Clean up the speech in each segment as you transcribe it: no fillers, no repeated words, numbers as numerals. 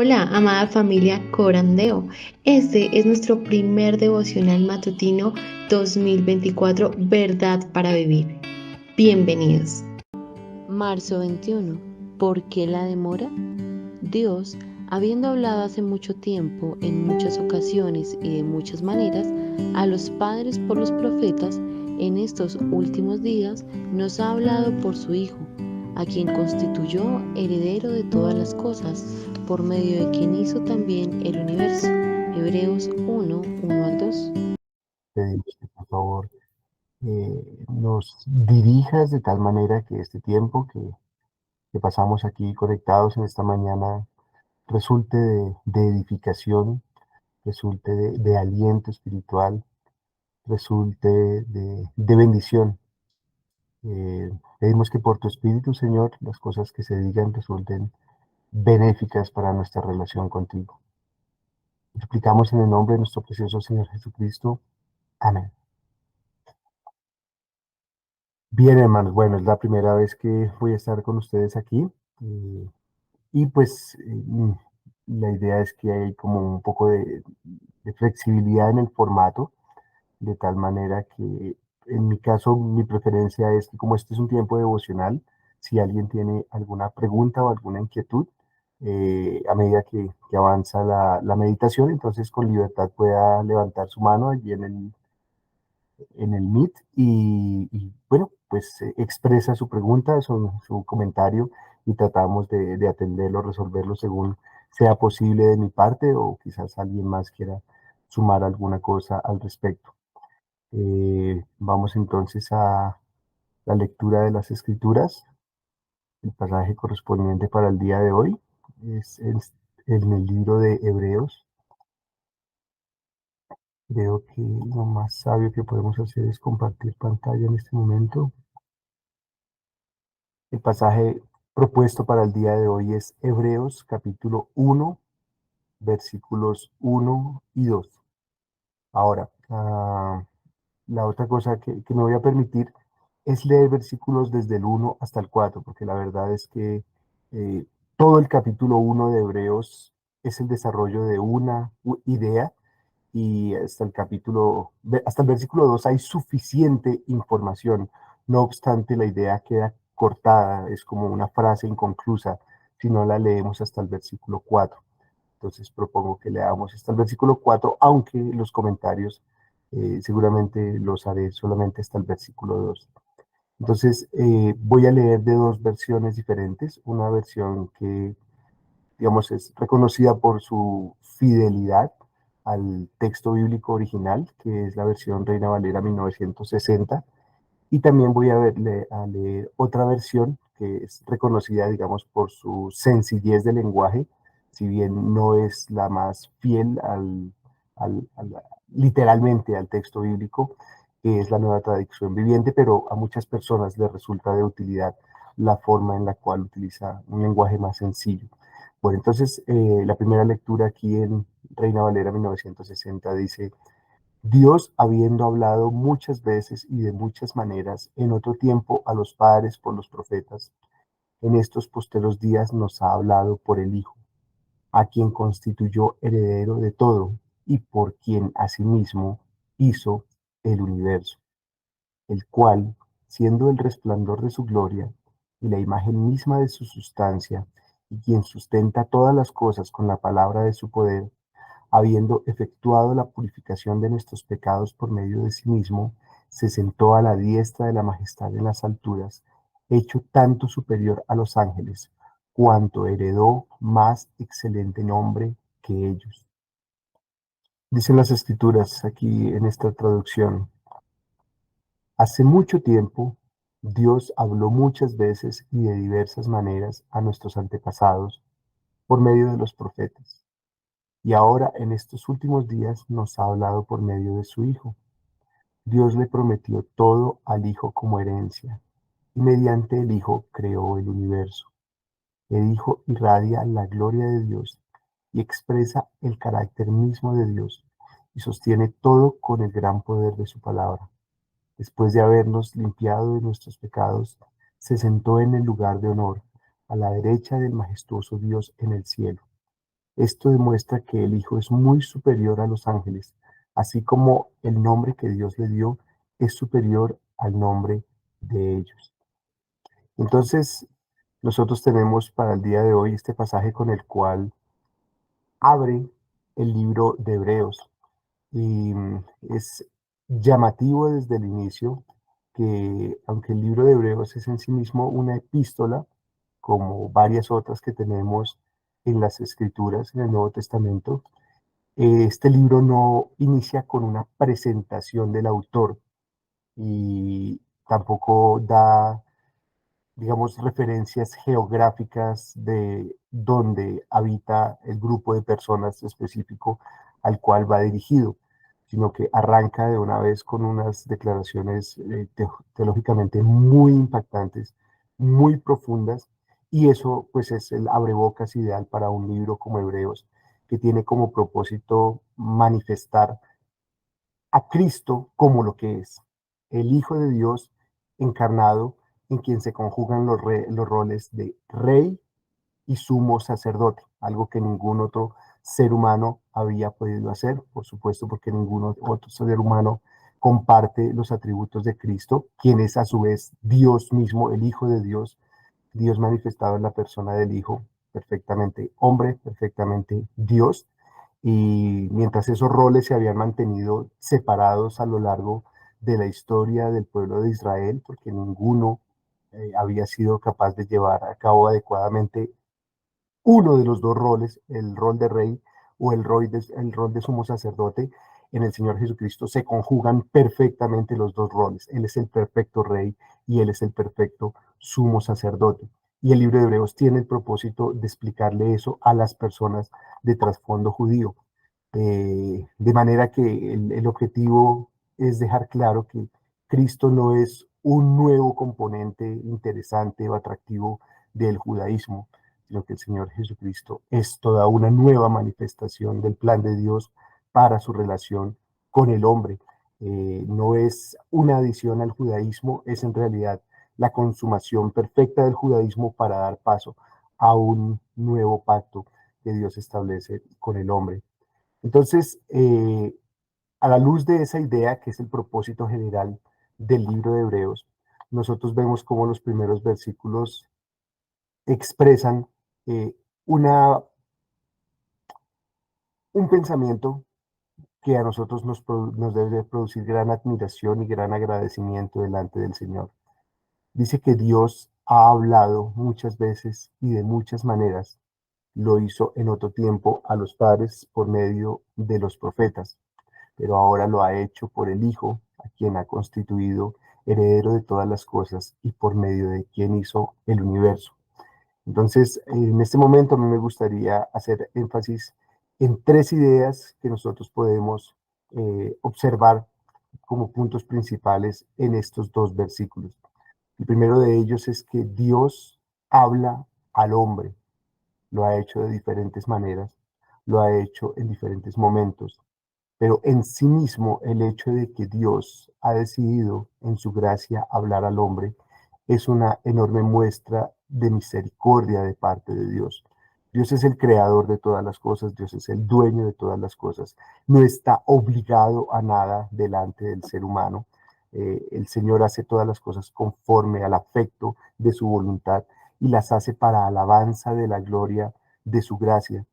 Hola, amada familia Corandeo. Este es nuestro primer devocional matutino 2024, Verdad para Vivir. Bienvenidos. Marzo 21. ¿Por qué la demora? Dios, habiendo hablado hace mucho tiempo, en muchas ocasiones y de muchas maneras, a los padres por los profetas, en estos últimos días nos ha hablado por su Hijo, a quien constituyó heredero de todas las cosas, por medio de quien hizo también el universo. Hebreos 1, 1 al 2. Pedimos que por favor nos dirijas de tal manera que este tiempo que pasamos aquí conectados en esta mañana resulte de edificación, resulte de aliento espiritual, resulte de bendición. Pedimos que por tu Espíritu, Señor, las cosas que se digan resulten benéficas para nuestra relación contigo. Suplicamos en el nombre de nuestro precioso Señor Jesucristo. Amén. Bien, hermanos, bueno, es la primera vez que voy a estar con ustedes aquí. eh, y pues la idea es que hay como un poco de flexibilidad en el formato, de tal manera que en mi caso mi preferencia es que como este es un tiempo devocional, si alguien tiene alguna pregunta o alguna inquietud, a medida que avanza la meditación, entonces con libertad pueda levantar su mano allí en el Meet y, bueno, pues expresa su pregunta, su comentario y tratamos de atenderlo, resolverlo según sea posible de mi parte o quizás alguien más quiera sumar alguna cosa al respecto. Vamos entonces a la lectura de las Escrituras. El pasaje correspondiente para el día de hoy es en el libro de Hebreos. Creo que lo más sabio que podemos hacer es compartir pantalla en este momento. El pasaje propuesto para el día de hoy es Hebreos capítulo 1, versículos 1 y 2. Ahora, la otra cosa que me voy a permitir es leer versículos desde el 1 hasta el 4, porque la verdad es que eh, todo el capítulo 1 de Hebreos es el desarrollo de una idea y hasta el versículo 2 hay suficiente información. No obstante, la idea queda cortada, es como una frase inconclusa si no la leemos hasta el versículo 4. Entonces propongo que leamos hasta el versículo 4, aunque los comentarios seguramente los haré solamente hasta el versículo 2. Entonces voy a leer de dos versiones diferentes, una versión que digamos, es reconocida por su fidelidad al texto bíblico original, que es la versión Reina Valera 1960, y también voy a leer otra versión que es reconocida, digamos, por su sencillez de lenguaje, si bien no es la más fiel literalmente al texto bíblico, que es la Nueva Traducción Viviente, pero a muchas personas les resulta de utilidad la forma en la cual utiliza un lenguaje más sencillo. Bueno, entonces la primera lectura aquí en Reina Valera 1960 dice: Dios, habiendo hablado muchas veces y de muchas maneras en otro tiempo a los padres por los profetas, en estos posteros días nos ha hablado por el Hijo, a quien constituyó heredero de todo y por quien asimismo hizo el universo, el cual, siendo el resplandor de su gloria y la imagen misma de su sustancia, y quien sustenta todas las cosas con la palabra de su poder, habiendo efectuado la purificación de nuestros pecados por medio de sí mismo, se sentó a la diestra de la majestad en las alturas, hecho tanto superior a los ángeles, cuanto heredó más excelente nombre que ellos. Dicen las escrituras aquí en esta traducción: hace mucho tiempo, Dios habló muchas veces y de diversas maneras a nuestros antepasados por medio de los profetas. Y ahora en estos últimos días nos ha hablado por medio de su Hijo. Dios le prometió todo al Hijo como herencia, y mediante el Hijo creó el universo. El Hijo irradia la gloria de Dios y expresa el carácter mismo de Dios, y sostiene todo con el gran poder de su palabra. Después de habernos limpiado de nuestros pecados, se sentó en el lugar de honor, a la derecha del majestuoso Dios en el cielo. Esto demuestra que el Hijo es muy superior a los ángeles, así como el nombre que Dios le dio es superior al nombre de ellos. Entonces, nosotros tenemos para el día de hoy este pasaje con el cual abre el libro de Hebreos. Y es llamativo desde el inicio que, aunque el libro de Hebreos es en sí mismo una epístola, como varias otras que tenemos en las Escrituras, en el Nuevo Testamento, este libro no inicia con una presentación del autor y tampoco da, digamos, referencias geográficas de dónde habita el grupo de personas específico al cual va dirigido, sino que arranca de una vez con unas declaraciones teológicamente muy impactantes, muy profundas, y eso pues es el abrebocas ideal para un libro como Hebreos, que tiene como propósito manifestar a Cristo como lo que es, el Hijo de Dios encarnado, en quien se conjugan los roles de rey y sumo sacerdote, algo que ningún otro ser humano había podido hacer, por supuesto, porque ningún otro ser humano comparte los atributos de Cristo, quien es a su vez Dios mismo, el Hijo de Dios, Dios manifestado en la persona del Hijo, perfectamente hombre, perfectamente Dios, y mientras esos roles se habían mantenido separados a lo largo de la historia del pueblo de Israel, porque ninguno había sido capaz de llevar a cabo adecuadamente uno de los dos roles, el rol de rey o el rol de sumo sacerdote. En el Señor Jesucristo se conjugan perfectamente los dos roles. Él es el perfecto rey y Él es el perfecto sumo sacerdote. Y el libro de Hebreos tiene el propósito de explicarle eso a las personas de trasfondo judío. De manera que el objetivo es dejar claro que Cristo no es un nuevo componente interesante o atractivo del judaísmo, sino que el Señor Jesucristo es toda una nueva manifestación del plan de Dios para su relación con el hombre. No es una adición al judaísmo, es en realidad la consumación perfecta del judaísmo para dar paso a un nuevo pacto que Dios establece con el hombre. Entonces, a la luz de esa idea, que es el propósito general del libro de Hebreos, nosotros vemos cómo los primeros versículos expresan eh, una, un pensamiento que a nosotros nos debe producir gran admiración y gran agradecimiento delante del Señor. Dice que Dios ha hablado muchas veces y de muchas maneras. Lo hizo en otro tiempo a los padres por medio de los profetas, pero ahora lo ha hecho por el Hijo, a quien ha constituido heredero de todas las cosas y por medio de quien hizo el universo. Entonces, en este momento a mí me gustaría hacer énfasis en tres ideas que nosotros podemos observar como puntos principales en estos dos versículos. El primero de ellos es que Dios habla al hombre, lo ha hecho de diferentes maneras, lo ha hecho en diferentes momentos, pero en sí mismo el hecho de que Dios ha decidido en su gracia hablar al hombre es una enorme muestra de misericordia de parte de Dios. Dios es el creador de todas las cosas, Dios es el dueño de todas las cosas, no está obligado a nada delante del ser humano. El Señor hace todas las cosas conforme al afecto de su voluntad y las hace para alabanza de la gloria de su gracia.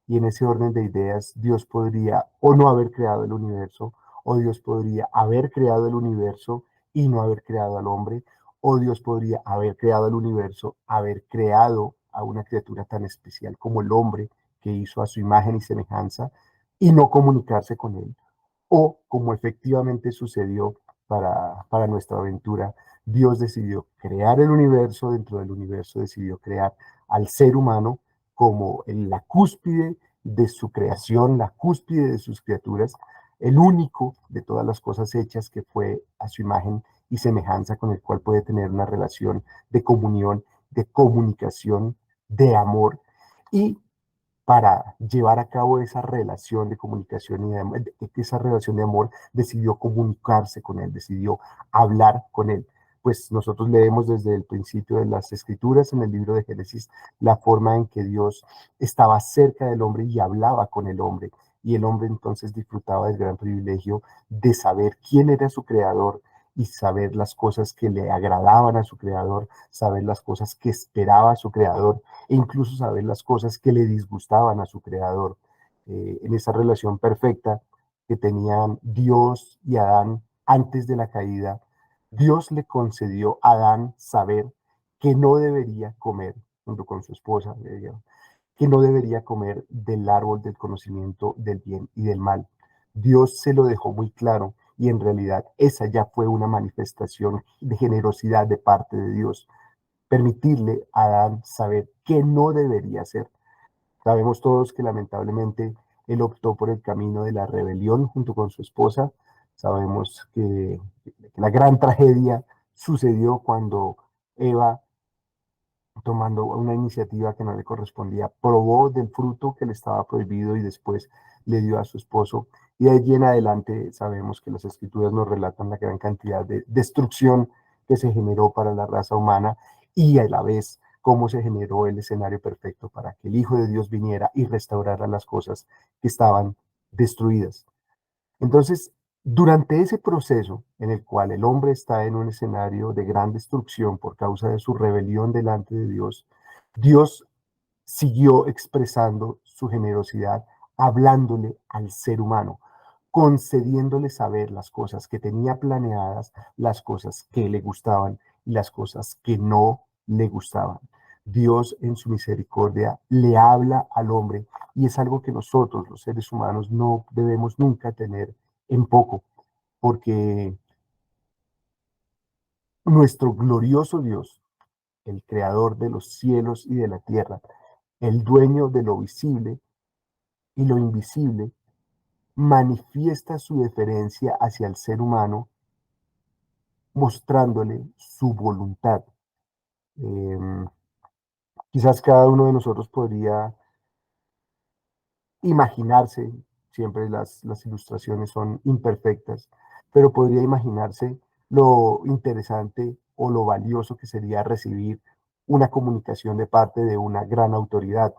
Y en ese orden de ideas, Dios podría o no haber creado el universo, o Dios podría haber creado el universo y no haber creado al hombre, o Dios podría haber creado el universo, haber creado a una criatura tan especial como el hombre, que hizo a su imagen y semejanza, y no comunicarse con él. O, como efectivamente sucedió para nuestra aventura, Dios decidió crear el universo, dentro del universo decidió crear al ser humano como en la cúspide de su creación, la cúspide de sus criaturas, el único de todas las cosas hechas que fue a su imagen y semejanza, con el cual puede tener una relación de comunión, de comunicación, de amor. Y para llevar a cabo esa relación de comunicación y esa relación de amor, decidió comunicarse con él, decidió hablar con él. pues nosotros leemos desde el principio de las Escrituras en el libro de Génesis la forma en que Dios estaba cerca del hombre y hablaba con el hombre. Y el hombre entonces disfrutaba del gran privilegio de saber quién era su creador y saber las cosas que le agradaban a su creador, saber las cosas que esperaba a su creador e incluso saber las cosas que le disgustaban a su creador. En esa relación perfecta que tenían Dios y Adán antes de la caída, Dios le concedió a Adán saber que no debería comer, junto con su esposa, que no debería comer del árbol del conocimiento del bien y del mal. Dios se lo dejó muy claro y en realidad esa ya fue una manifestación de generosidad de parte de Dios, permitirle a Adán saber que no debería hacer. Sabemos todos que lamentablemente él optó por el camino de la rebelión junto con su esposa. Sabemos que la gran tragedia sucedió cuando Eva, tomando una iniciativa que no le correspondía, probó del fruto que le estaba prohibido y después le dio a su esposo. Y de allí en adelante sabemos que las escrituras nos relatan la gran cantidad de destrucción que se generó para la raza humana y a la vez cómo se generó el escenario perfecto para que el Hijo de Dios viniera y restaurara las cosas que estaban destruidas. Entonces, durante ese proceso en el cual el hombre está en un escenario de gran destrucción por causa de su rebelión delante de Dios, Dios siguió expresando su generosidad, hablándole al ser humano, concediéndole saber las cosas que tenía planeadas, las cosas que le gustaban y las cosas que no le gustaban. Dios en su misericordia le habla al hombre y es algo que nosotros, los seres humanos, no debemos nunca tener en poco, porque nuestro glorioso Dios, el creador de los cielos y de la tierra, el dueño de lo visible y lo invisible, manifiesta su deferencia hacia el ser humano, mostrándole su voluntad. Eh, Quizás cada uno de nosotros podría imaginarse, siempre las ilustraciones son imperfectas, pero podría imaginarse lo interesante o lo valioso que sería recibir una comunicación de parte de una gran autoridad,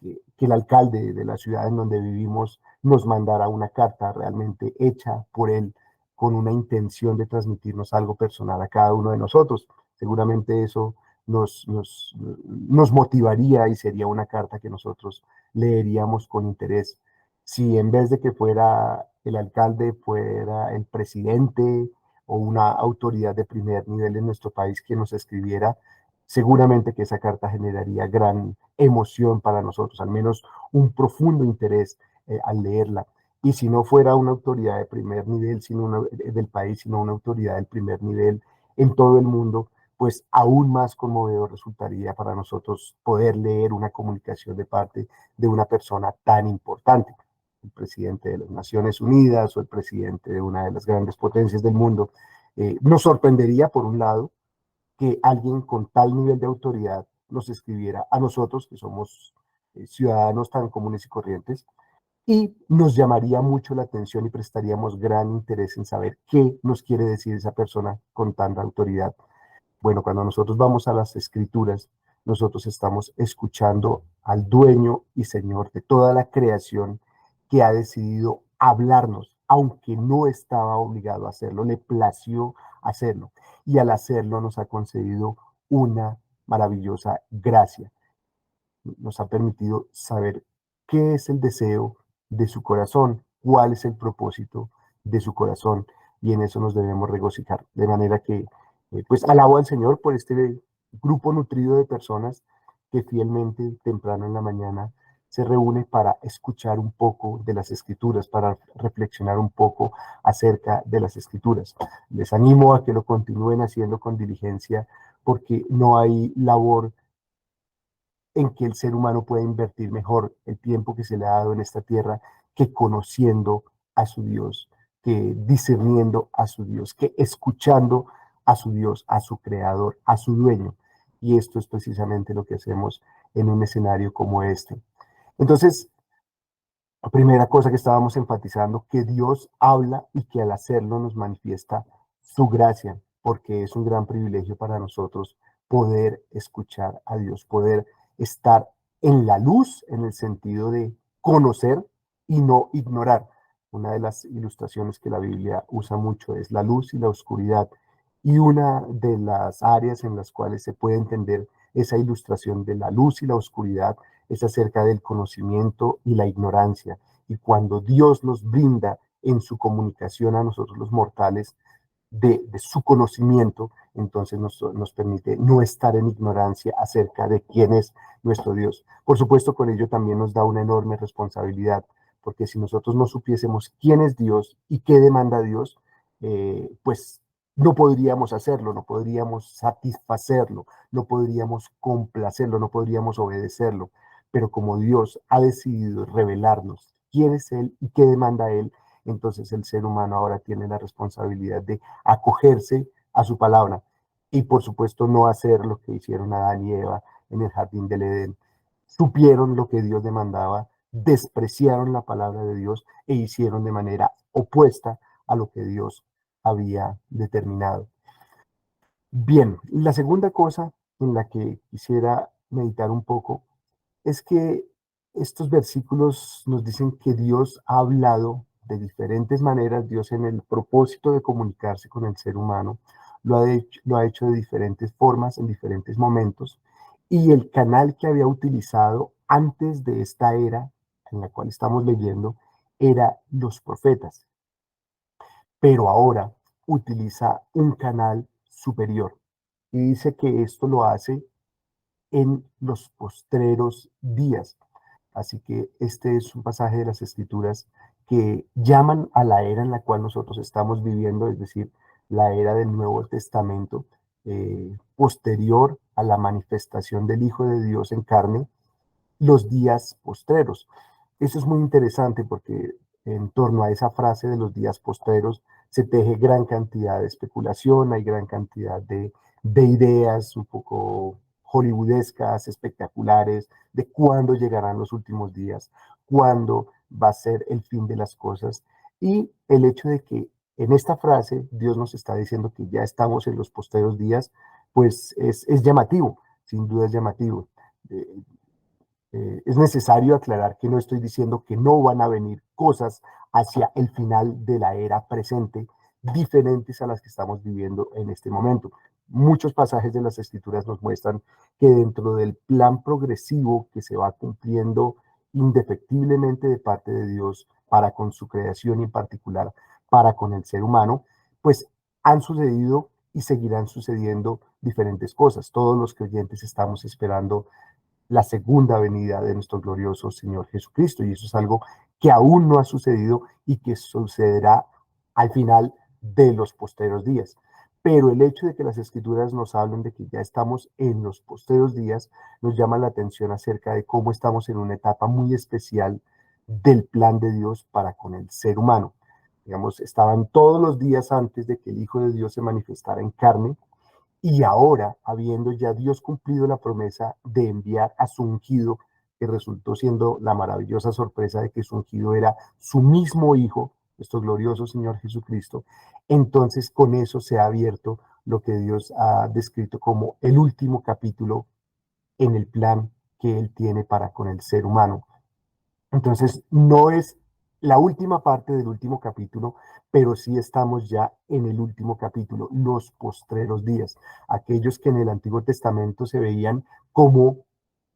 que el alcalde de la ciudad en donde vivimos nos mandara una carta realmente hecha por él con una intención de transmitirnos algo personal a cada uno de nosotros. Seguramente eso nos motivaría y sería una carta que nosotros leeríamos con interés. Si en vez de que fuera el alcalde, fuera el presidente o una autoridad de primer nivel en nuestro país quien nos escribiera, seguramente que esa carta generaría gran emoción para nosotros, al menos un profundo interés al leerla. Y si no fuera una autoridad de primer nivel sino del país, sino una autoridad del primer nivel en todo el mundo, pues aún más conmovedor resultaría para nosotros poder leer una comunicación de parte de una persona tan importante, el presidente de las Naciones Unidas o el presidente de una de las grandes potencias del mundo. Nos sorprendería, por un lado, que alguien con tal nivel de autoridad nos escribiera a nosotros, que somos ciudadanos tan comunes y corrientes, y nos llamaría mucho la atención y prestaríamos gran interés en saber qué nos quiere decir esa persona con tanta autoridad. Bueno, cuando nosotros vamos a las escrituras, nosotros estamos escuchando al dueño y señor de toda la creación que ha decidido hablarnos, aunque no estaba obligado a hacerlo, le plació hacerlo. Y al hacerlo nos ha concedido una maravillosa gracia. Nos ha permitido saber qué es el deseo de su corazón, cuál es el propósito de su corazón, y en eso nos debemos regocijar. De manera que, pues, alabo al Señor por este grupo nutrido de personas que fielmente, temprano en la mañana, se reúne para escuchar un poco de las escrituras, para reflexionar un poco acerca de las escrituras. Les animo a que lo continúen haciendo con diligencia, porque no hay labor en que el ser humano pueda invertir mejor el tiempo que se le ha dado en esta tierra que conociendo a su Dios, que discerniendo a su Dios, que escuchando a su Dios, a su creador, a su dueño. Y esto es precisamente lo que hacemos en un escenario como este. Entonces, la primera cosa que estábamos enfatizando, que Dios habla y que al hacerlo nos manifiesta su gracia. porque es un gran privilegio para nosotros poder escuchar a Dios, poder estar en la luz en el sentido de conocer y no ignorar. Una de las ilustraciones que la Biblia usa mucho es la luz y la oscuridad. Y una de las áreas en las cuales se puede entender esa ilustración de la luz y la oscuridad es acerca del conocimiento y la ignorancia. Y cuando Dios nos brinda en su comunicación a nosotros los mortales de su conocimiento, entonces nos permite no estar en ignorancia acerca de quién es nuestro Dios. Por supuesto, con ello también nos da una enorme responsabilidad, porque si nosotros no supiésemos quién es Dios y qué demanda Dios, pues no podríamos hacerlo, no podríamos satisfacerlo, no podríamos complacerlo, no podríamos obedecerlo. Pero como Dios ha decidido revelarnos quién es Él y qué demanda Él, entonces el ser humano ahora tiene la responsabilidad de acogerse a su palabra y por supuesto no hacer lo que hicieron Adán y Eva en el jardín del Edén. Supieron lo que Dios demandaba, despreciaron la palabra de Dios e hicieron de manera opuesta a lo que Dios había determinado. Bien, la segunda cosa en la que quisiera meditar un poco es que estos versículos nos dicen que Dios ha hablado de diferentes maneras, Dios en el propósito de comunicarse con el ser humano, lo ha hecho de diferentes formas, en diferentes momentos, y el canal que había utilizado antes de esta era en la cual estamos leyendo era los profetas, pero ahora utiliza un canal superior y dice que esto lo hace en los postreros días. Así que este es un pasaje de las Escrituras que llaman a la era en la cual nosotros estamos viviendo, es decir, la era del Nuevo Testamento, posterior a la manifestación del Hijo de Dios en carne, los días postreros. Eso es muy interesante porque en torno a esa frase de los días postreros se teje gran cantidad de especulación, hay gran cantidad de ideas un poco hollywoodescas, espectaculares, de cuándo llegarán los últimos días, cuándo va a ser el fin de las cosas. Y el hecho de que en esta frase Dios nos está diciendo que ya estamos en los postreros días, pues es llamativo, sin duda es llamativo. Eh, es necesario aclarar que no estoy diciendo que no van a venir cosas hacia el final de la era presente diferentes a las que estamos viviendo en este momento. Muchos pasajes de las Escrituras nos muestran que dentro del plan progresivo que se va cumpliendo indefectiblemente de parte de Dios para con su creación y en particular para con el ser humano, pues han sucedido y seguirán sucediendo diferentes cosas. Todos los creyentes estamos esperando la segunda venida de nuestro glorioso Señor Jesucristo. Y eso es algo que aún no ha sucedido y que sucederá al final de los posteros días. Pero el hecho de que las escrituras nos hablen de que ya estamos en los posteros días nos llama la atención acerca de cómo estamos en una etapa muy especial del plan de Dios para con el ser humano. Digamos, estaban todos los días antes de que el Hijo de Dios se manifestara en carne, y ahora, habiendo ya Dios cumplido la promesa de enviar a su ungido, que resultó siendo la maravillosa sorpresa de que su ungido era su mismo Hijo, nuestro glorioso Señor Jesucristo, entonces con eso se ha abierto lo que Dios ha descrito como el último capítulo en el plan que Él tiene para con el ser humano. Entonces, no es la última parte del último capítulo, pero sí estamos ya en el último capítulo, los postreros días, aquellos que en el Antiguo Testamento se veían como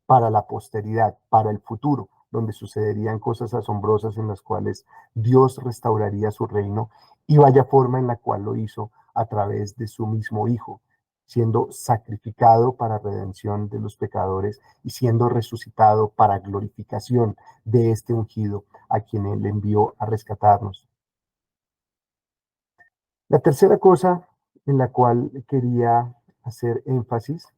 para la posteridad, para el futuro, donde sucederían cosas asombrosas en las cuales Dios restauraría su reino y vaya forma en la cual lo hizo a través de su mismo Hijo, siendo sacrificado para redención de los pecadores y siendo resucitado para glorificación de este ungido a quien Él envió a rescatarnos. La tercera cosa en la cual quería hacer énfasis,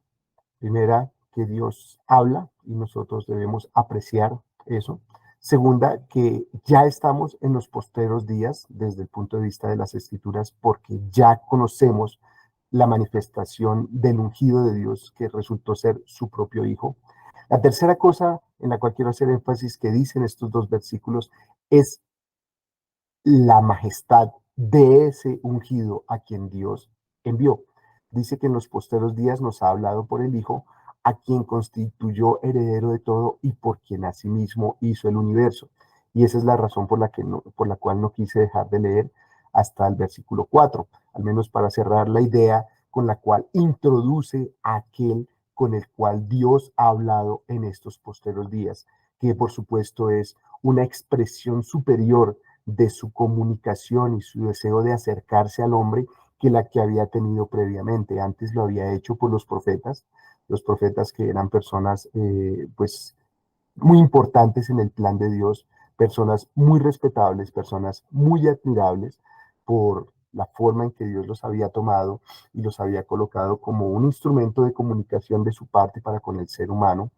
primera, que Dios habla y nosotros debemos apreciar eso. Segunda, que ya estamos en los posteros días desde el punto de vista de las escrituras porque ya conocemos la manifestación del ungido de Dios que resultó ser su propio Hijo. La tercera cosa en la cual quiero hacer énfasis que dicen estos dos versículos es la majestad de ese ungido a quien Dios envió. Dice que en los posteros días nos ha hablado por el Hijo, a quien constituyó heredero de todo y por quien asimismo hizo el universo. Y esa es la razón por la cual no quise dejar de leer hasta el versículo 4, al menos para cerrar la idea con la cual introduce a aquel con el cual Dios ha hablado en estos posteros días, que por supuesto es una expresión superior de su comunicación y su deseo de acercarse al hombre que la que había tenido previamente. Antes lo había hecho por los profetas que eran personas pues muy importantes en el plan de Dios, personas muy respetables, personas muy admirables por la forma en que Dios los había tomado y los había colocado como un instrumento de comunicación de su parte para con el ser humano.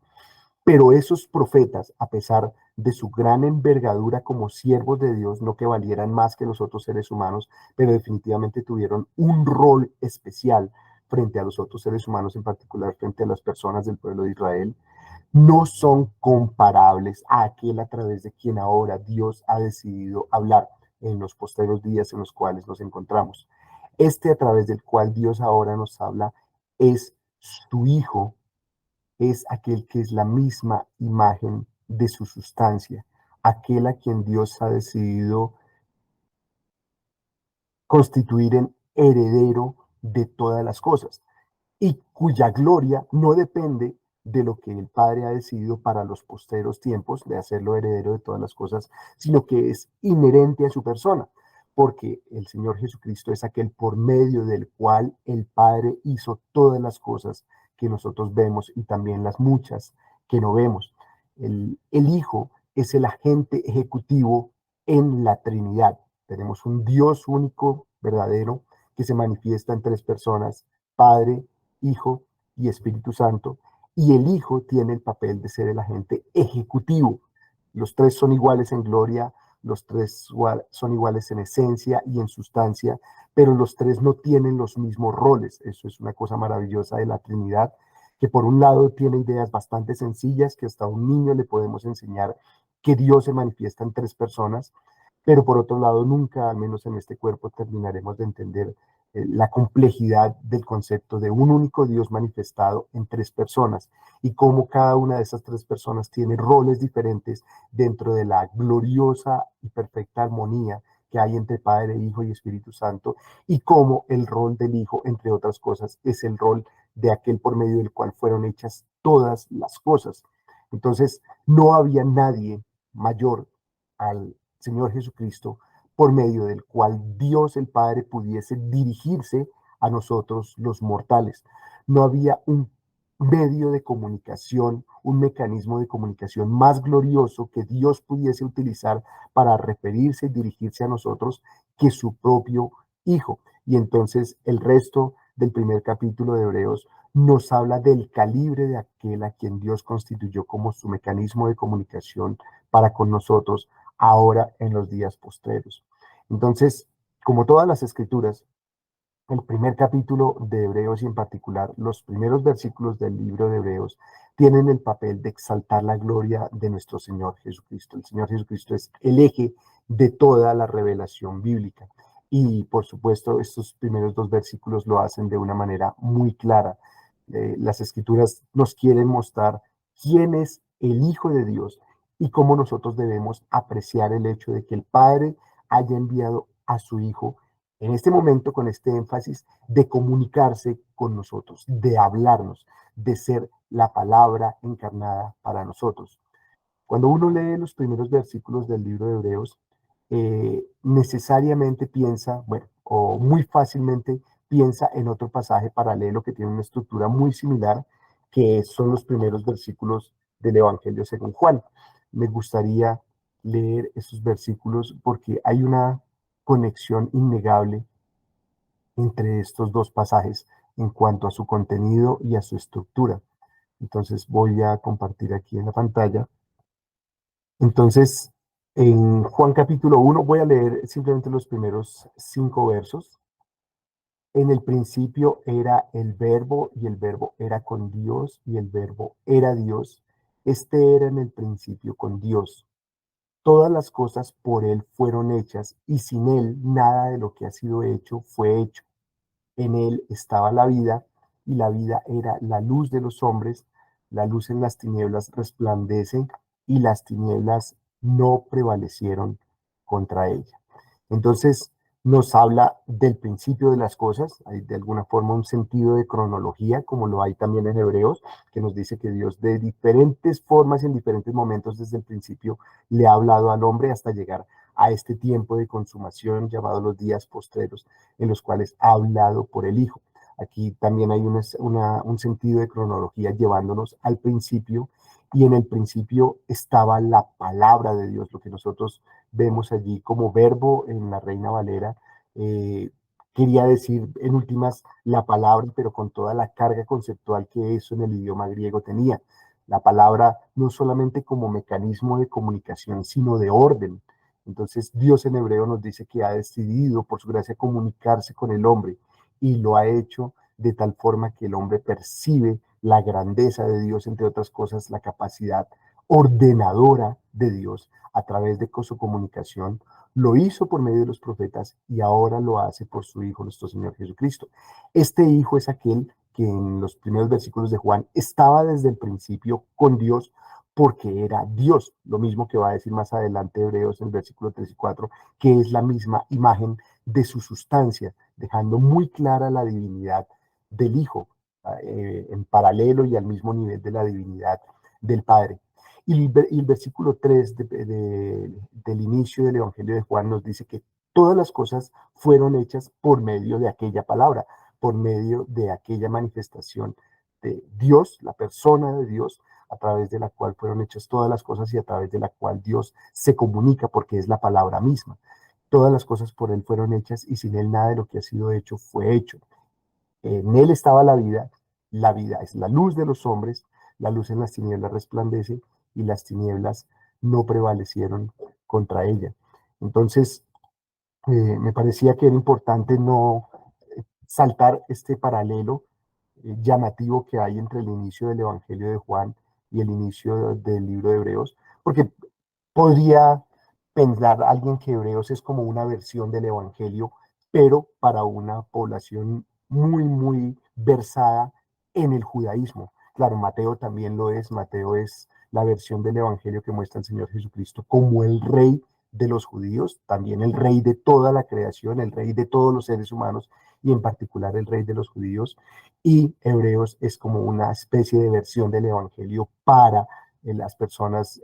Pero esos profetas, a pesar de su gran envergadura como siervos de Dios, no que valieran más que los otros seres humanos, pero definitivamente tuvieron un rol especial frente a los otros seres humanos, en particular frente a las personas del pueblo de Israel, no son comparables a aquel a través de quien ahora Dios ha decidido hablar en los posteros días en los cuales nos encontramos. Este a través del cual Dios ahora nos habla es su Hijo, es aquel que es la misma imagen de su sustancia, aquel a quien Dios ha decidido constituir en heredero de todas las cosas y cuya gloria no depende de lo que el Padre ha decidido para los posteros tiempos, de hacerlo heredero de todas las cosas, sino que es inherente a su persona, porque el Señor Jesucristo es aquel por medio del cual el Padre hizo todas las cosas que nosotros vemos y también las muchas que no vemos. El Hijo es el agente ejecutivo en la Trinidad. Tenemos un Dios único, verdadero, que se manifiesta en tres personas, Padre, Hijo y Espíritu Santo, y el Hijo tiene el papel de ser el agente ejecutivo. Los tres son iguales en gloria, los tres son iguales en esencia y en sustancia, pero los tres no tienen los mismos roles. Eso es una cosa maravillosa de la Trinidad, que por un lado tiene ideas bastante sencillas, que hasta a un niño le podemos enseñar que Dios se manifiesta en tres personas, pero por otro lado nunca, al menos en este cuerpo, terminaremos de entender la complejidad del concepto de un único Dios manifestado en tres personas y cómo cada una de esas tres personas tiene roles diferentes dentro de la gloriosa y perfecta armonía que hay entre Padre, Hijo y Espíritu Santo, y cómo el rol del Hijo, entre otras cosas, es el rol de aquel por medio del cual fueron hechas todas las cosas. Entonces, no había nadie mayor al Señor Jesucristo por medio del cual Dios el Padre pudiese dirigirse a nosotros los mortales. No había un medio de comunicación, un mecanismo de comunicación más glorioso que Dios pudiese utilizar para referirse y dirigirse a nosotros que su propio Hijo. Y entonces el resto del primer capítulo de Hebreos nos habla del calibre de aquel a quien Dios constituyó como su mecanismo de comunicación para con nosotros ahora en los días postreros. Entonces, como todas las escrituras, el primer capítulo de Hebreos y en particular los primeros versículos del libro de Hebreos tienen el papel de exaltar la gloria de nuestro Señor Jesucristo. El Señor Jesucristo es el eje de toda la revelación bíblica. Y por supuesto, estos primeros dos versículos lo hacen de una manera muy clara. Las escrituras nos quieren mostrar quién es el Hijo de Dios y cómo nosotros debemos apreciar el hecho de que el Padre haya enviado a su Hijo en este momento con este énfasis de comunicarse con nosotros, de hablarnos, de ser la palabra encarnada para nosotros. Cuando uno lee los primeros versículos del libro de Hebreos, necesariamente piensa, bueno, o muy fácilmente piensa en otro pasaje paralelo que tiene una estructura muy similar, que son los primeros versículos del Evangelio según Juan. Me gustaría leer esos versículos porque hay una conexión innegable entre estos dos pasajes en cuanto a su contenido y a su estructura. Entonces voy a compartir aquí en la pantalla. Entonces, en Juan capítulo 1 voy a leer simplemente los primeros 5 versos. En el principio era el verbo y el verbo era con Dios y el verbo era Dios. Este era en el principio con Dios. Todas las cosas por Él fueron hechas y sin Él nada de lo que ha sido hecho fue hecho. En él estaba la vida, y la vida era la luz de los hombres. La luz en las tinieblas resplandece, y las tinieblas no prevalecieron contra ella. Entonces, nos habla del principio de las cosas, hay de alguna forma un sentido de cronología, como lo hay también en Hebreos, que nos dice que Dios de diferentes formas y en diferentes momentos desde el principio le ha hablado al hombre hasta llegar a este tiempo de consumación llamado los días postreros, en los cuales ha hablado por el Hijo. Aquí también hay un sentido de cronología llevándonos al principio, y en el principio estaba la palabra de Dios, lo que nosotros vemos allí como verbo en la Reina Valera. eh, Quería decir en últimas la palabra, pero con toda la carga conceptual que eso en el idioma griego tenía. La palabra no solamente como mecanismo de comunicación, sino de orden. Entonces Dios en hebreo nos dice que ha decidido por su gracia comunicarse con el hombre, y lo ha hecho de tal forma que el hombre percibe la grandeza de Dios, entre otras cosas, la capacidad ordenadora de Dios a través de su comunicación. Lo hizo por medio de los profetas y ahora lo hace por su Hijo, nuestro Señor Jesucristo. Este Hijo es aquel que en los primeros versículos de Juan estaba desde el principio con Dios, porque era Dios, lo mismo que va a decir más adelante Hebreos en el versículo 3 y 4, que es la misma imagen de su sustancia, dejando muy clara la divinidad del Hijo, en paralelo y al mismo nivel de la divinidad del Padre. Y el versículo 3 del inicio del Evangelio de Juan nos dice que todas las cosas fueron hechas por medio de aquella palabra, por medio de aquella manifestación de Dios, la persona de Dios, a través de la cual fueron hechas todas las cosas y a través de la cual Dios se comunica, porque es la palabra misma. Todas las cosas por Él fueron hechas, y sin Él nada de lo que ha sido hecho fue hecho. En Él estaba la vida es la luz de los hombres, la luz en las tinieblas resplandece, y las tinieblas no prevalecieron contra ella. Entonces, me parecía que era importante no saltar este paralelo llamativo que hay entre el inicio del Evangelio de Juan y el inicio del libro de Hebreos, porque podría pensar alguien que Hebreos es como una versión del Evangelio, pero para una población muy, muy versada en el judaísmo. Claro, Mateo también lo es. Mateo es la versión del Evangelio que muestra al Señor Jesucristo como el Rey de los judíos, también el Rey de toda la creación, el Rey de todos los seres humanos, y en particular el Rey de los judíos. Y Hebreos es como una especie de versión del Evangelio para las personas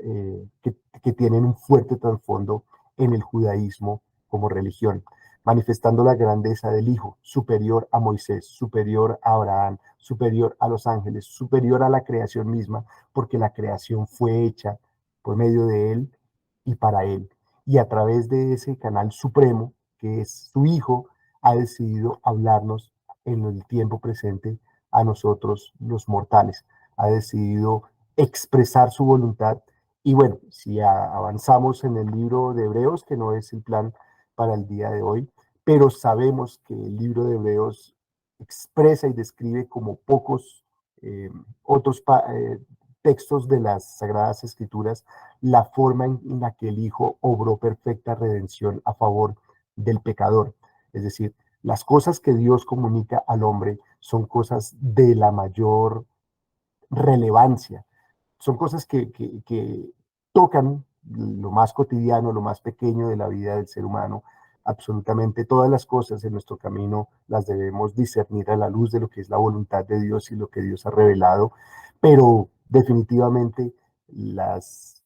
que tienen un fuerte trasfondo en el judaísmo como religión, manifestando la grandeza del Hijo, superior a Moisés, superior a Abraham, superior a los ángeles, superior a la creación misma, porque la creación fue hecha por medio de Él y para Él. Y a través de ese canal supremo, que es su Hijo, ha decidido hablarnos en el tiempo presente a nosotros los mortales. Ha decidido expresar su voluntad. Y bueno, si avanzamos en el libro de Hebreos, que no es el plan para el día de hoy, pero sabemos que el libro de Hebreos expresa y describe como pocos eh, otros textos de las Sagradas Escrituras la forma en la que el Hijo obró perfecta redención a favor del pecador. Es decir, las cosas que Dios comunica al hombre son cosas de la mayor relevancia, son cosas que tocan lo más cotidiano, lo más pequeño de la vida del ser humano. Absolutamente todas las cosas en nuestro camino las debemos discernir a la luz de lo que es la voluntad de Dios y lo que Dios ha revelado, pero definitivamente las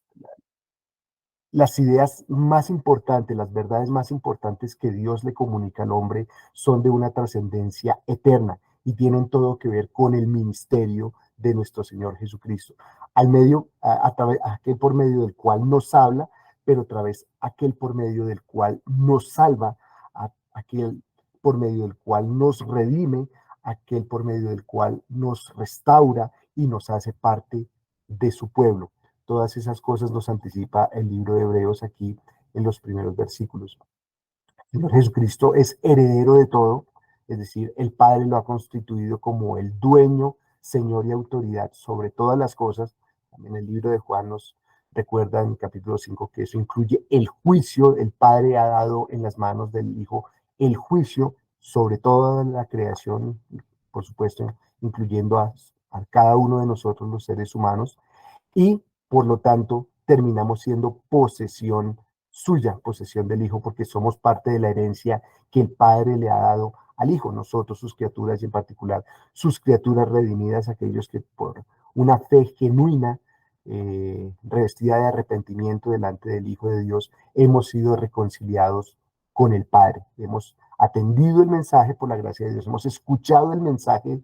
ideas más importantes, las verdades más importantes que Dios le comunica al hombre son de una trascendencia eterna y tienen todo que ver con el ministerio de nuestro Señor Jesucristo. Al medio, a través, aquel por medio del cual nos habla, pero a través aquel por medio del cual nos salva, aquel por medio del cual nos redime, aquel por medio del cual nos restaura y nos hace parte de su pueblo. Todas esas cosas nos anticipa el libro de Hebreos aquí en los primeros versículos. El Señor Jesucristo es heredero de todo, es decir, el Padre lo ha constituido como el dueño, Señor y autoridad sobre todas las cosas. También el libro de Juan nos recuerda en el capítulo 5 que eso incluye el juicio. El Padre ha dado en las manos del Hijo el juicio sobre toda la creación, por supuesto, incluyendo a cada uno de nosotros los seres humanos, y por lo tanto terminamos siendo posesión suya, posesión del Hijo, porque somos parte de la herencia que el Padre le ha dado al Hijo, nosotros sus criaturas y en particular sus criaturas redimidas, aquellos que por una fe genuina, revestida de arrepentimiento delante del Hijo de Dios, hemos sido reconciliados con el Padre. Hemos atendido el mensaje por la gracia de Dios, hemos escuchado el mensaje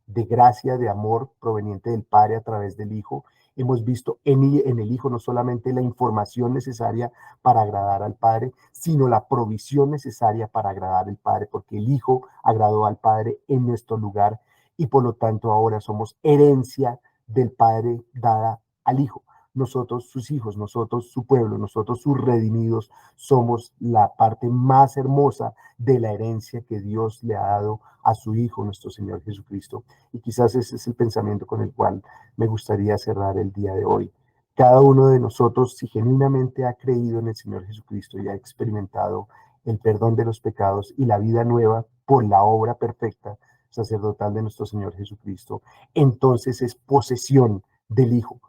de gracia, de amor proveniente del Padre a través del Hijo. Hemos visto en el Hijo no solamente la información necesaria para agradar al Padre, sino la provisión necesaria para agradar al Padre, porque el Hijo agradó al Padre en nuestro lugar y por lo tanto ahora somos herencia del Padre dada al Hijo. Nosotros, sus hijos, nosotros, su pueblo, nosotros, sus redimidos, somos la parte más hermosa de la herencia que Dios le ha dado a su Hijo, nuestro Señor Jesucristo. Y quizás ese es el pensamiento con el cual me gustaría cerrar el día de hoy. Cada uno de nosotros, si genuinamente ha creído en el Señor Jesucristo y ha experimentado el perdón de los pecados y la vida nueva por la obra perfecta sacerdotal de nuestro Señor Jesucristo, entonces es posesión del Hijo.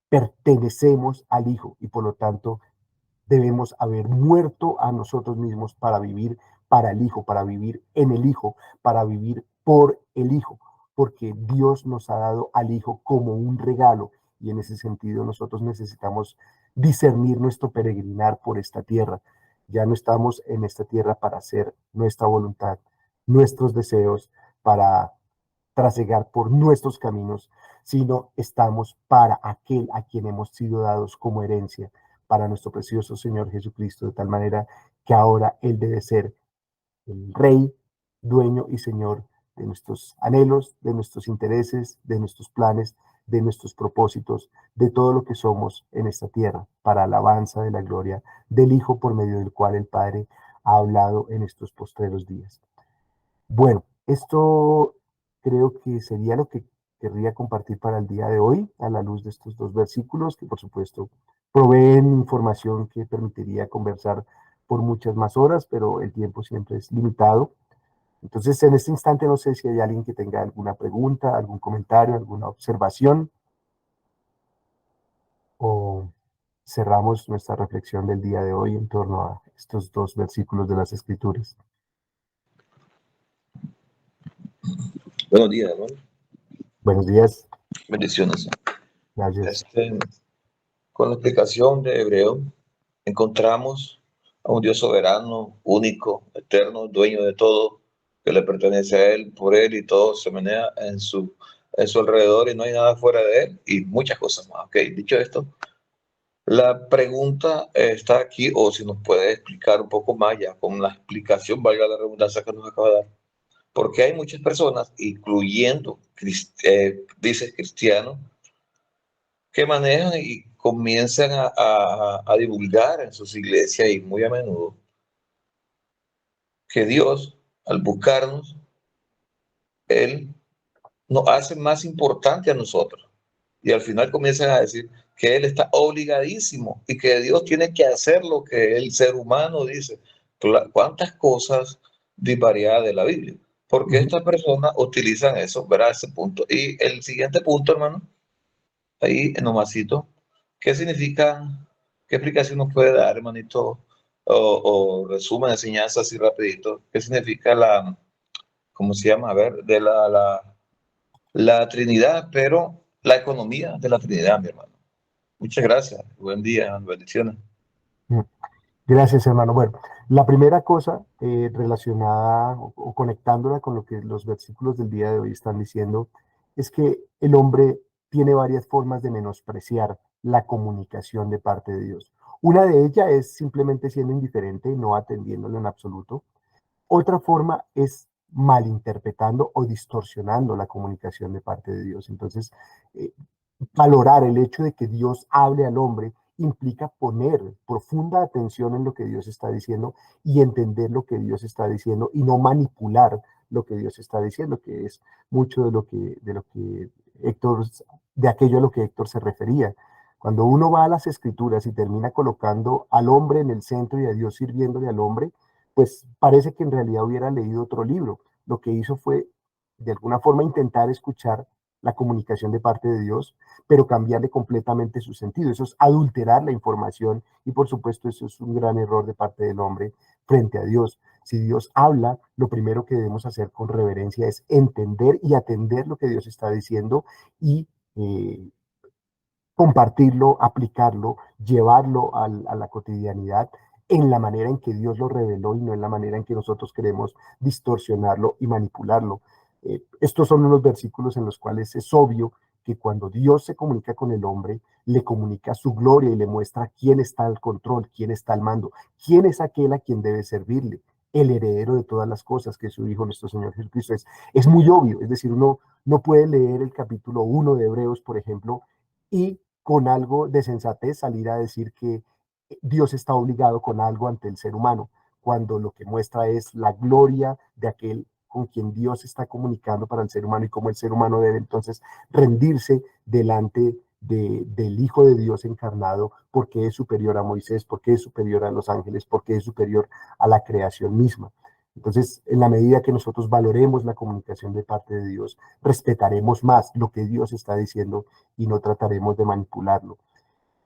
Pertenecemos al Hijo y por lo tanto debemos haber muerto a nosotros mismos para vivir para el Hijo, para vivir en el Hijo, para vivir por el Hijo, porque Dios nos ha dado al Hijo como un regalo y en ese sentido nosotros necesitamos discernir nuestro peregrinar por esta tierra. Ya no estamos en esta tierra para hacer nuestra voluntad, nuestros deseos, para trasegar por nuestros caminos, sino estamos para aquel a quien hemos sido dados como herencia, para nuestro precioso Señor Jesucristo, de tal manera que ahora Él debe ser el Rey, dueño y Señor de nuestros anhelos, de nuestros intereses, de nuestros planes, de nuestros propósitos, de todo lo que somos en esta tierra, para alabanza de la gloria del Hijo por medio del cual el Padre ha hablado en estos postreros días. Bueno, esto creo que sería lo que querría compartir para el día de hoy, a la luz de estos dos versículos, que por supuesto proveen información que permitiría conversar por muchas más horas, pero el tiempo siempre es limitado. Entonces, en este instante no sé si hay alguien que tenga alguna pregunta, algún comentario, alguna observación, o cerramos nuestra reflexión del día de hoy en torno a estos dos versículos de las Escrituras. Buenos días, hermano. Buenos días. Bendiciones. Gracias. Con la explicación de Hebreo, encontramos a un Dios soberano, único, eterno, dueño de todo, que le pertenece a Él, por Él, y todo se menea en su alrededor y no hay nada fuera de Él, y muchas cosas más. Ok, dicho esto, la pregunta está aquí, o si nos puede explicar un poco más ya, con la explicación, valga la redundancia que nos acaba de dar. Porque hay muchas personas, incluyendo, dice cristianos, que manejan y comienzan a divulgar en sus iglesias y muy a menudo que Dios, al buscarnos, Él nos hace más importante a nosotros. Y al final comienzan a decir que Él está obligadísimo y que Dios tiene que hacer lo que el ser humano dice. ¿Cuántas cosas disvariadas de la Biblia? Porque estas personas utilizan eso, ¿verdad? Ese punto. Y el siguiente punto, hermano, ahí nomasito, ¿qué significa, qué explicación nos puede dar, hermanito? O resumen, enseñanza así rapidito. ¿Qué significa cómo se llama? A ver, de la Trinidad, pero la economía de la Trinidad, mi hermano. Muchas gracias. Buen día, bendiciones. Gracias, hermano. Bueno, la primera cosa relacionada o conectándola con lo que los versículos del día de hoy están diciendo es que el hombre tiene varias formas de menospreciar la comunicación de parte de Dios. Una de ellas es simplemente siendo indiferente y no atendiéndolo en absoluto. Otra forma es malinterpretando o distorsionando la comunicación de parte de Dios. Entonces, eh, valorar el hecho de que Dios hable al hombre implica poner profunda atención en lo que Dios está diciendo y entender lo que Dios está diciendo y no manipular lo que Dios está diciendo, que es mucho de aquello a lo que Héctor se refería. Cuando uno va a las escrituras y termina colocando al hombre en el centro y a Dios sirviéndole al hombre, pues parece que en realidad hubiera leído otro libro. Lo que hizo fue, de alguna forma, intentar escuchar la comunicación de parte de Dios, pero cambiarle completamente su sentido. Eso es adulterar la información y por supuesto eso es un gran error de parte del hombre frente a Dios. Si Dios habla, lo primero que debemos hacer con reverencia es entender y atender lo que Dios está diciendo y compartirlo, aplicarlo, llevarlo a la cotidianidad en la manera en que Dios lo reveló y no en la manera en que nosotros queremos distorsionarlo y manipularlo. Estos son unos versículos en los cuales es obvio que cuando Dios se comunica con el hombre, le comunica su gloria y le muestra quién está al control, quién está al mando, quién es aquel a quien debe servirle, el heredero de todas las cosas, que es su Hijo, nuestro Señor Jesucristo. Es muy obvio, es decir, uno no puede leer el capítulo 1 de Hebreos, por ejemplo, y con algo de sensatez salir a decir que Dios está obligado con algo ante el ser humano, cuando lo que muestra es la gloria de aquel con quien Dios está comunicando para el ser humano y cómo el ser humano debe entonces rendirse delante del Hijo de Dios encarnado, porque es superior a Moisés, porque es superior a los ángeles, porque es superior a la creación misma. Entonces, en la medida que nosotros valoremos la comunicación de parte de Dios, respetaremos más lo que Dios está diciendo y no trataremos de manipularlo.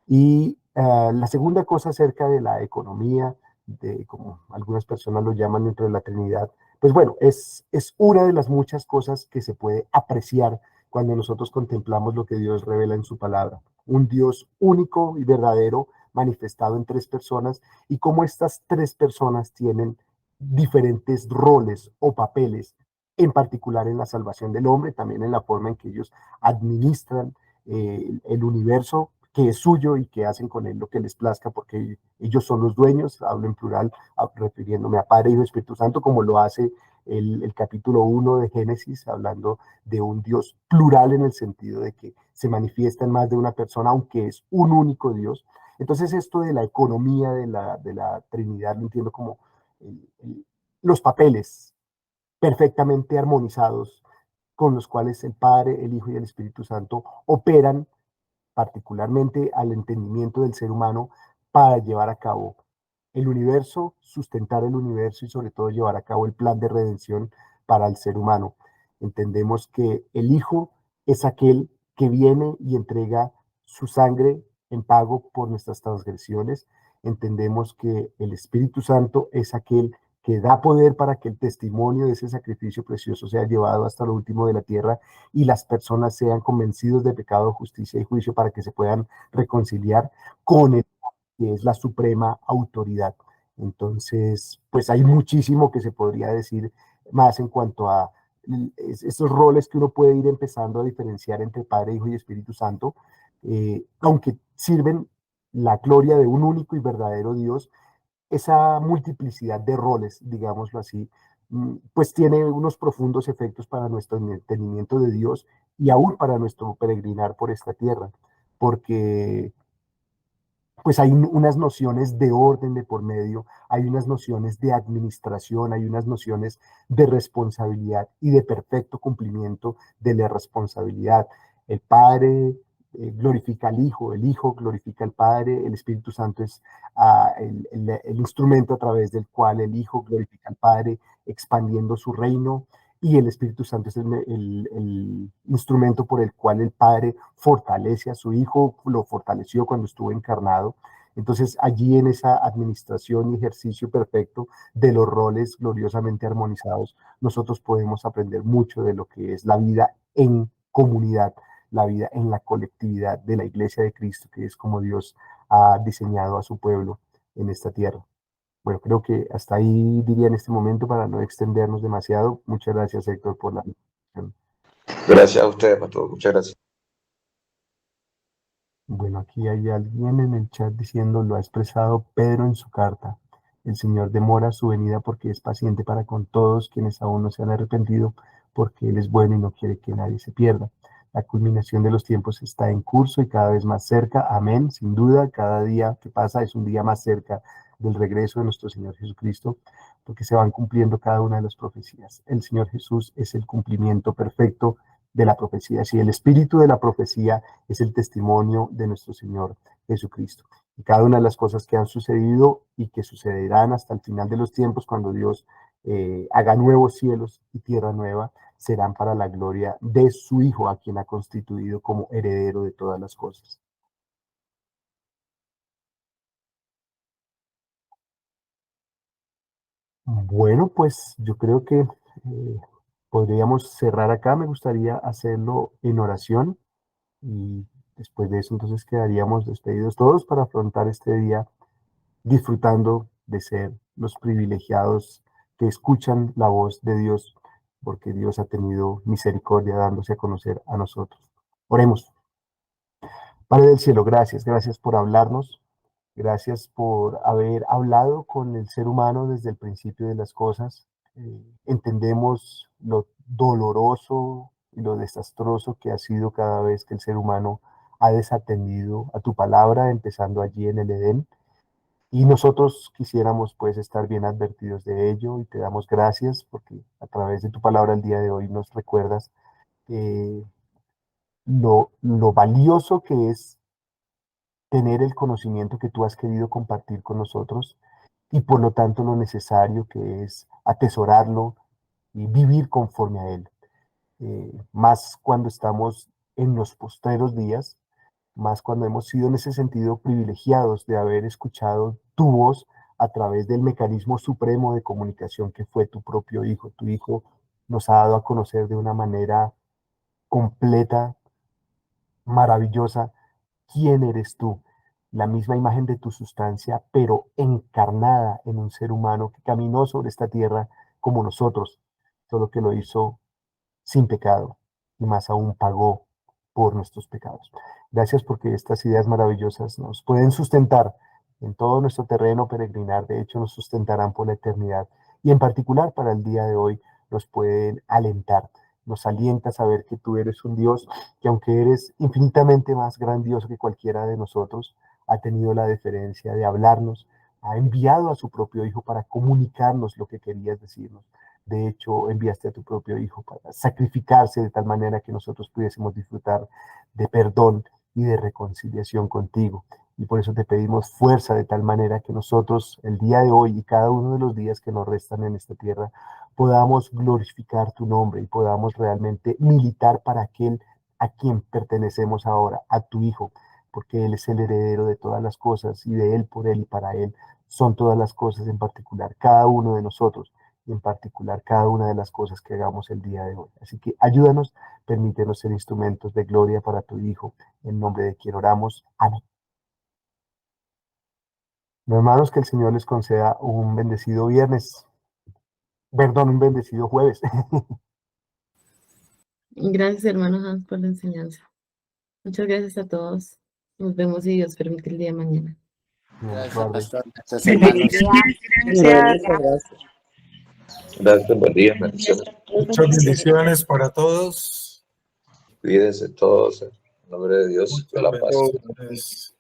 Y la segunda cosa acerca de la economía, de como algunas personas lo llaman dentro de la Trinidad, pues bueno, es una de las muchas cosas que se puede apreciar cuando nosotros contemplamos lo que Dios revela en su palabra. Un Dios único y verdadero manifestado en tres personas y cómo estas tres personas tienen diferentes roles o papeles, en particular en la salvación del hombre, también en la forma en que ellos administran el universo que es suyo y que hacen con él lo que les plazca, porque ellos son los dueños, hablo en plural, refiriéndome a Padre, Hijo y Espíritu Santo, como lo hace el capítulo 1 de Génesis, hablando de un Dios plural en el sentido de que se manifiesta en más de una persona, aunque es un único Dios. Entonces esto de la economía de la Trinidad lo entiendo como los papeles perfectamente armonizados con los cuales el Padre, el Hijo y el Espíritu Santo operan particularmente al entendimiento del ser humano para llevar a cabo el universo, sustentar el universo y sobre todo llevar a cabo el plan de redención para el ser humano. Entendemos que el Hijo es aquel que viene y entrega su sangre en pago por nuestras transgresiones. Entendemos que el Espíritu Santo es aquel que da poder para que el testimonio de ese sacrificio precioso sea llevado hasta lo último de la tierra y las personas sean convencidos de pecado, justicia y juicio para que se puedan reconciliar con el que es la suprema autoridad. Entonces, pues hay muchísimo que se podría decir más en cuanto a esos roles que uno puede ir empezando a diferenciar entre Padre, Hijo y Espíritu Santo, aunque sirven la gloria de un único y verdadero Dios, esa multiplicidad de roles, digámoslo así, pues tiene unos profundos efectos para nuestro entendimiento de Dios y aún para nuestro peregrinar por esta tierra, porque pues hay unas nociones de orden de por medio, hay unas nociones de administración, hay unas nociones de responsabilidad y de perfecto cumplimiento de la responsabilidad. El Padre glorifica al Hijo, el Hijo glorifica al Padre, el Espíritu Santo es el instrumento a través del cual el Hijo glorifica al Padre, expandiendo su reino, y el Espíritu Santo es el instrumento por el cual el Padre fortalece a su Hijo, lo fortaleció cuando estuvo encarnado. Entonces, allí en esa administración y ejercicio perfecto de los roles gloriosamente armonizados, nosotros podemos aprender mucho de lo que es la vida en comunidad, la vida en la colectividad de la Iglesia de Cristo, que es como Dios ha diseñado a su pueblo en esta tierra. Bueno, creo que hasta ahí diría en este momento para no extendernos demasiado. Muchas gracias, Héctor, por la invitación. Gracias a ustedes, pastor. Muchas gracias. Bueno, aquí hay alguien en el chat diciendo, lo ha expresado Pedro en su carta. El Señor demora su venida porque es paciente para con todos quienes aún no se han arrepentido, porque Él es bueno y no quiere que nadie se pierda. La culminación de los tiempos está en curso y cada vez más cerca. Amén. Sin duda, cada día que pasa es un día más cerca del regreso de nuestro Señor Jesucristo, porque se van cumpliendo cada una de las profecías. El Señor Jesús es el cumplimiento perfecto de la profecía. Si el espíritu de la profecía es el testimonio de nuestro Señor Jesucristo. Y cada una de las cosas que han sucedido y que sucederán hasta el final de los tiempos, cuando Dios haga nuevos cielos y tierra nueva, serán para la gloria de su Hijo, a quien ha constituido como heredero de todas las cosas. Bueno, pues yo creo que podríamos cerrar acá. Me gustaría hacerlo en oración y después de eso entonces quedaríamos despedidos todos para afrontar este día disfrutando de ser los privilegiados que escuchan la voz de Dios, porque Dios ha tenido misericordia dándose a conocer a nosotros. Oremos. Padre del cielo, gracias por hablarnos, gracias por haber hablado con el ser humano desde el principio de las cosas. Entendemos lo doloroso y lo desastroso que ha sido cada vez que el ser humano ha desatendido a tu palabra, empezando allí en el Edén. Y nosotros quisiéramos pues estar bien advertidos de ello y te damos gracias porque a través de tu palabra el día de hoy nos recuerdas lo valioso que es tener el conocimiento que tú has querido compartir con nosotros y por lo tanto lo necesario que es atesorarlo y vivir conforme a él. Más cuando estamos en los postreros días, más cuando hemos sido en ese sentido privilegiados de haber escuchado tu voz a través del mecanismo supremo de comunicación que fue tu propio Hijo. Tu Hijo nos ha dado a conocer de una manera completa, maravillosa, quién eres tú, la misma imagen de tu sustancia, pero encarnada en un ser humano que caminó sobre esta tierra como nosotros, solo que lo hizo sin pecado y más aún pagó por nuestros pecados. Gracias porque estas ideas maravillosas nos pueden sustentar en todo nuestro terreno peregrinar, de hecho nos sustentarán por la eternidad y en particular para el día de hoy nos pueden alentar, nos alienta a saber que tú eres un Dios que aunque eres infinitamente más grandioso que cualquiera de nosotros, ha tenido la deferencia de hablarnos, ha enviado a su propio Hijo para comunicarnos lo que querías decirnos. De hecho, enviaste a tu propio Hijo para sacrificarse de tal manera que nosotros pudiésemos disfrutar de perdón y de reconciliación contigo. Y por eso te pedimos fuerza de tal manera que nosotros el día de hoy y cada uno de los días que nos restan en esta tierra podamos glorificar tu nombre y podamos realmente militar para aquel a quien pertenecemos ahora, a tu Hijo, porque Él es el heredero de todas las cosas y de Él, por Él y para Él son todas las cosas, en particular cada uno de nosotros y en particular cada una de las cosas que hagamos el día de hoy. Así que ayúdanos, permítenos ser instrumentos de gloria para tu Hijo, en nombre de quien oramos. Amén. Mis hermanos, que el Señor les conceda un bendecido viernes, perdón, un bendecido jueves. Gracias, hermano Hans, por la enseñanza. Muchas gracias a todos. Nos vemos si Dios permite el día de mañana. Gracias, pastor. Gracias, hermanos. Gracias. Gracias, buen día, bendiciones. Muchas bendiciones para todos. Cuídense todos, en nombre de Dios, de la paz. Muchas bendiciones.